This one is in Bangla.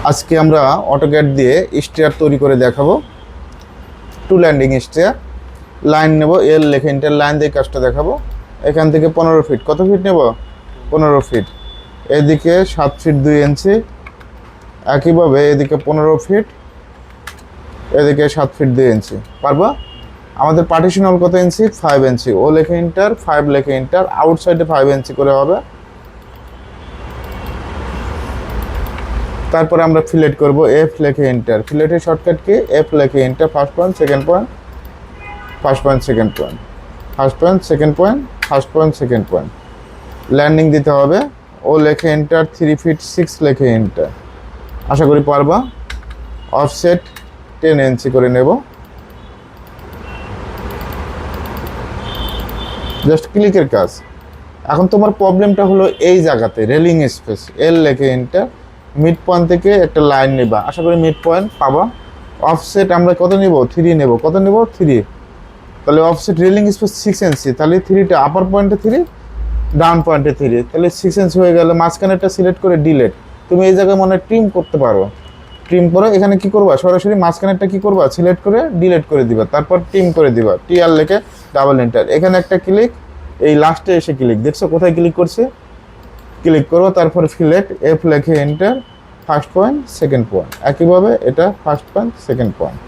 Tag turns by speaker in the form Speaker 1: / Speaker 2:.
Speaker 1: আজকে আমরা অটোক্যাড দিয়ে স্টেয়ার তৈরি করে দেখাবো। টু ল্যান্ডিং স্টেয়ার, লাইন নেব, এল লেখে ইন্টার লাইন দিয়ে কাজটা দেখাবো। এখান থেকে 15 ফিট, কত ফিট নেব? 15 ফিট। এদিকে 7 ফিট 2 ইঞ্চি, একইভাবে এদিকে 15 ফিট, এদিকে 7 ফিট 2 ইঞ্চি। পারবা? আমাদের পার্টিশন হল কত ইঞ্চি? 5 ইঞ্চি। ও লেখে ইন্টার, 5 লেখে ইন্টার, আউটসাইডে 5 ইঞ্চি করে হবে। তারপরে আমরা ফিলেট করব, এফ লেখে এন্টার। ফিলেটের shortcut key? এফ লেখে enter, first point, second point, first point, second point, first point, second point, first point, second point. Landing দিতে হবে, ও লেখে এন্টার, 3 ফিট 6 লেখে এন্টার। আশা করি পারবা। অফসেট 10 ইঞ্চি করে নেব। জাস্ট ক্লিকের কাজ। এখন তোমার প্রবলেমটা হলো এই জায়গাতে রেলিং স্পেস, এল লেখে এন্টার। মিড পয়েন্ট থেকে একটা লাইন নেবা, আশা করি মিড পয়েন্ট পাবা। অফসেট আমরা কত নেব? 3 নেব। কত নেব? 3। তাহলে অফসেট রেলিং স্পেস 6 ইঞ্চি, তাহলে 3টা আপার পয়েন্টে 3, ডাউন পয়েন্টে 3, তাহলে 6 ইঞ্চি হয়ে গেল। মাঝখানেটা সিলেক্ট করে ডিলেট। তুমি এই জায়গায় মনে ট্রিম করতে পারো। ট্রিম করে এখানে কি করবা? সরাসরি মাঝখানেরটা কি করবা? সিলেক্ট করে ডিলেট করে দিবা, তারপর ট্রিম করে দিবা। টিআর লেখে ডাবল এন্টার। এখানে একটা ক্লিক, এই লাস্টে এসে ক্লিক। দেখছো কোথায় ক্লিক করছে? ক্লিক করো, তারপর ফিলেট, এফ লেখে enter, first point, second point. একইভাবে এটা ফার্স্ট পয়েন্ট, সেকেন্ড পয়েন্ট।